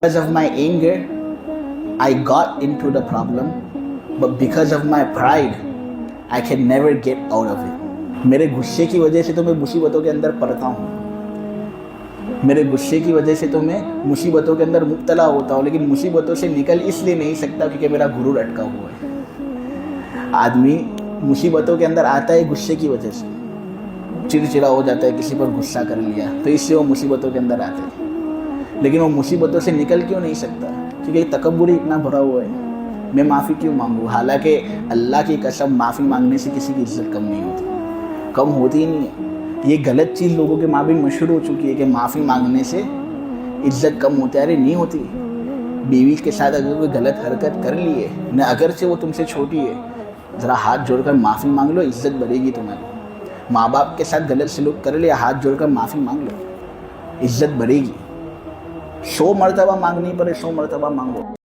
Because of my anger, I got into the problem, but because of my pride, I can never get out of it. मेरे गुस्से की वजह से तो मैं मुसीबतों के अंदर पड़ता हूँ, मेरे गुस्से की वजह से तो मैं मुसीबतों के अंदर मुब्तला होता हूँ, लेकिन मुसीबतों से निकल इसलिए नहीं सकता क्योंकि मेरा गुरूर अटका हुआ है। आदमी मुसीबतों के अंदर आता है गुस्से की वजह से, चिड़चिड़ा हो जाता है, किसी पर गुस्सा कर लिया तो इससे वो मुसीबतों के अंदर आता है, लेकिन वो मुसीबतों से निकल क्यों नहीं सकता? क्योंकि तकब्बुर इतना भरा हुआ है, मैं माफ़ी क्यों मांगूँ? हालांकि अल्लाह की कसम माफ़ी मांगने से किसी की इज्जत कम नहीं होती, कम होती ही नहीं है। ये गलत चीज़ लोगों के माँ भी मशहूर हो चुकी है कि माफ़ी मांगने से इज्जत कम होती है। अरे नहीं होती। बीवी के साथ अगर कोई गलत हरकत कर ली है न, अगर से वो तुमसे छोटी है, ज़रा हाथ जोड़कर माफ़ी मांग लो, इज्जत बढ़ेगी तुम्हारी। माँ बाप के साथ गलत सलूक कर लिया, हाथ जोड़कर माफ़ी मांग लो, इज्जत बढ़ेगी। 100 मरतबा मांगनी पड़े 100 मरतबा मांगो।